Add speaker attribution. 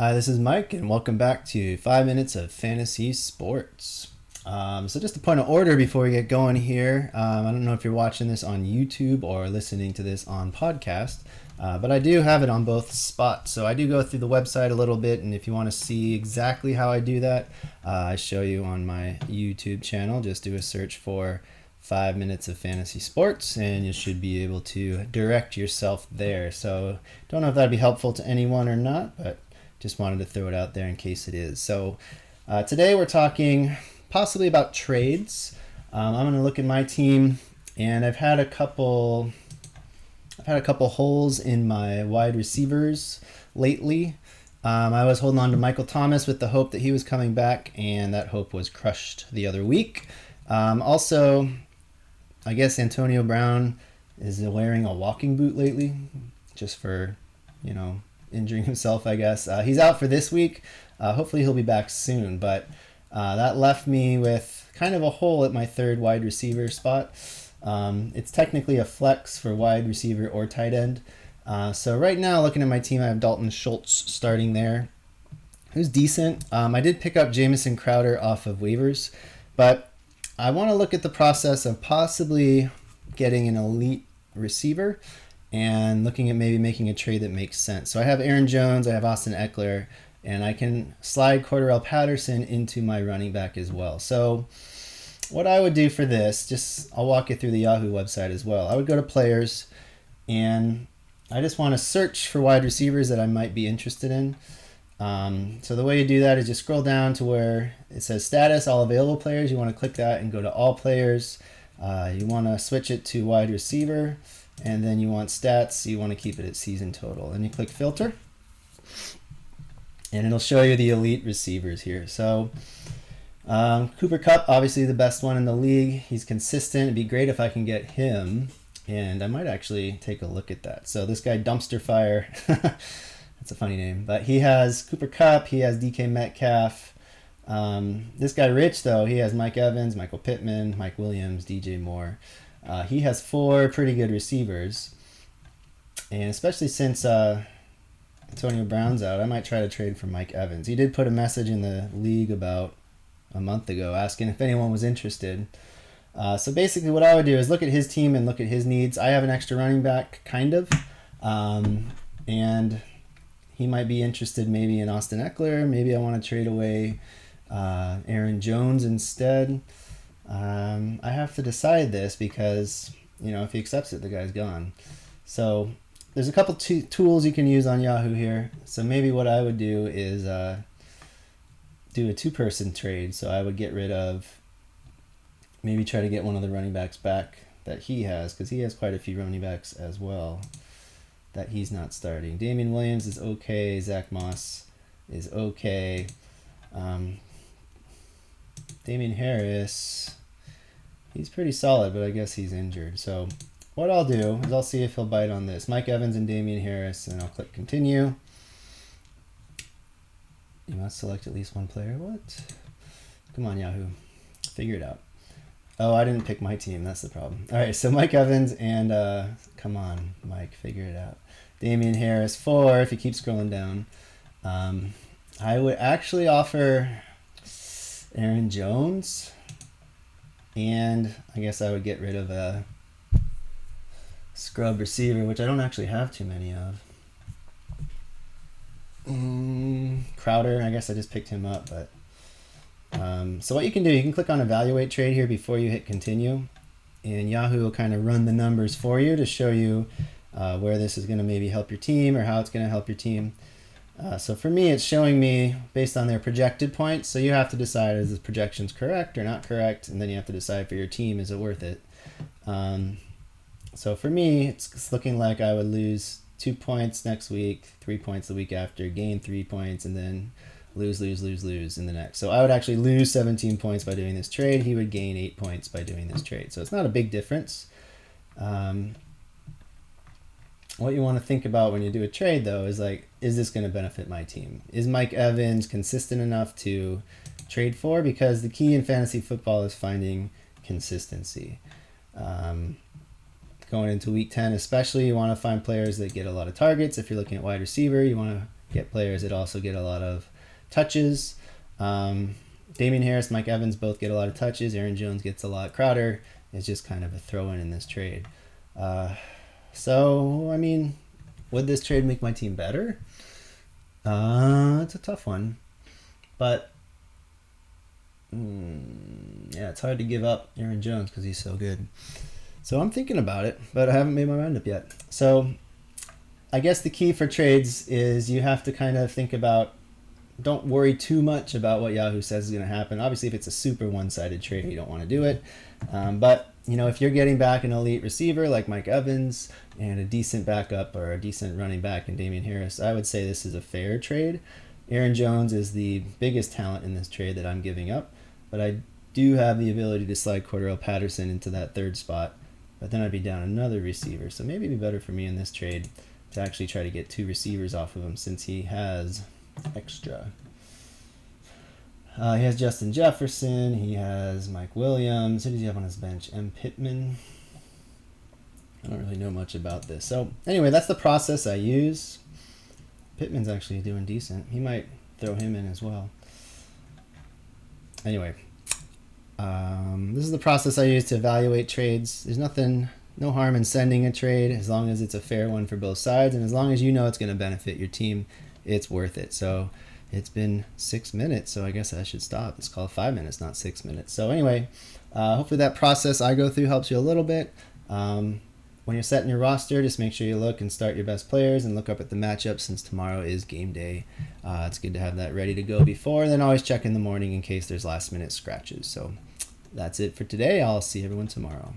Speaker 1: Hi, this is Mike, and welcome back to 5 Minutes of Fantasy Sports. So just a point of order before we get going here. I don't know if you're watching this on YouTube or listening to this on podcast, but I do have it on both spots. So I do go through the website a little bit, and if you want to see exactly how I do that, I show you on my YouTube channel. Just do a search for 5 Minutes of Fantasy Sports, and you should be able to direct yourself there. So don't know if that'd be helpful to anyone or not, but just wanted to throw it out there in case it is. So today we're talking possibly about trades. I'm going to look at my team, and I've had a couple holes in my wide receivers lately. I was holding on to Michael Thomas with the hope that he was coming back, and that hope was crushed the other week. Also, I guess Antonio Brown is wearing a walking boot lately, just for, injuring himself, I guess. He's out for this week. Hopefully he'll be back soon, but that left me with kind of a hole at my third wide receiver spot. It's technically a flex for wide receiver or tight end. So right now, looking at my team, I have Dalton Schultz starting there, who's decent. I did pick up Jamison Crowder off of waivers, but I want to look at the process of possibly getting an elite receiver and looking at maybe making a trade that makes sense. So I have Aaron Jones, I have Austin Eckler, and I can slide Cordarrelle Patterson into my running back as well. So what I would do for this, I'll walk you through the Yahoo website as well. I would go to players, and I just want to search for wide receivers that I might be interested in. So the way you do that is just scroll down to where it says status, all available players. You want to click that and go to all players. You want to switch it to wide receiver, and then you want stats. You want to keep it at season total. Then you click filter, and it'll show you the elite receivers here. So Cooper Kupp, obviously the best one in the league. He's consistent. It'd be great if I can get him, and I might actually take a look at that. So this guy, Dumpster Fire, that's a funny name, but he has Cooper Kupp, he has DK Metcalf. This guy Rich, though, he has Mike Evans, Michael Pittman, Mike Williams, DJ Moore. He has 4 pretty good receivers, and especially since Antonio Brown's out, I might try to trade for Mike Evans. He did put a message in the league about a month ago asking if anyone was interested. So basically what I would do is look at his team and look at his needs. I have an extra running back, kind of, and he might be interested maybe in Austin Eckler. Maybe I want to trade away Aaron Jones instead. I have to decide this because, if he accepts it, the guy's gone. So there's a couple tools you can use on Yahoo here. So maybe what I would do is do a 2-person trade. So I would get rid of, maybe try to get one of the running backs back that he has, because he has quite a few running backs as well that he's not starting. Damian Williams is okay. Zach Moss is okay. Damian Harris, he's pretty solid, but I guess he's injured. So what I'll do is I'll see if he'll bite on this. Mike Evans and Damian Harris, and I'll click continue. You must select at least one player. What? Come on, Yahoo. Figure it out. Oh, I didn't pick my team. That's the problem. All right, so Mike Evans and, come on, Mike, figure it out. Damian Harris, 4, if you keep scrolling down. I would actually offer Aaron Jones, and I guess I would get rid of a scrub receiver, which I don't actually have too many of. Crowder, I guess I just picked him up, but so what you can do, you can click on evaluate trade here before you hit continue, and Yahoo will kind of run the numbers for you to show you where this is going to maybe help your team or how it's going to help your team. So for me, it's showing me based on their projected points. So you have to decide, is the projections correct or not correct? And then you have to decide for your team, is it worth it? So for me, it's looking like I would lose 2 points next week, 3 points the week after, gain 3 points, and then lose in the next. So I would actually lose 17 points by doing this trade. He would gain 8 points by doing this trade. So it's not a big difference. What you want to think about when you do a trade, though, is is this going to benefit my team? Is Mike Evans consistent enough to trade for? Because the key in fantasy football is finding consistency. Going into week 10 especially, you want to find players that get a lot of targets. If you're looking at wide receiver, you want to get players that also get a lot of touches. Damian Harris, Mike Evans both get a lot of touches. Aaron Jones gets a lot. Crowder is just kind of a throw-in in this trade. So, I mean, would this trade make my team better? It's a tough one. But, yeah, it's hard to give up Aaron Jones because he's so good. So I'm thinking about it, but I haven't made my mind up yet. So I guess the key for trades is you have to kind of think about, don't worry too much about what Yahoo says is going to happen. Obviously, if it's a super one-sided trade, you don't want to do it. But, you know, if you're getting back an elite receiver like Mike Evans and a decent backup or a decent running back in Damian Harris, I would say this is a fair trade. Aaron Jones is the biggest talent in this trade that I'm giving up, but I do have the ability to slide Cordarrelle Patterson into that third spot, but then I'd be down another receiver. So maybe it'd be better for me in this trade to actually try to get 2 receivers off of him since he has extra. He has Justin Jefferson. He has Mike Williams. Who does he have on his bench? M. Pittman. I don't really know much about this. So anyway, that's the process I use. Pittman's actually doing decent. He might throw him in as well. Anyway, this is the process I use to evaluate trades. There's no harm in sending a trade as long as it's a fair one for both sides, and as long as you know it's going to benefit your team, it's worth it. So it's been 6 minutes, so I guess I should stop. It's called 5 minutes, not 6 minutes. So anyway, hopefully that process I go through helps you a little bit. When you're setting your roster, just make sure you look and start your best players and look up at the matchup since tomorrow is game day. It's good to have that ready to go before, then always check in the morning in case there's last minute scratches. So that's it for today. I'll see everyone tomorrow.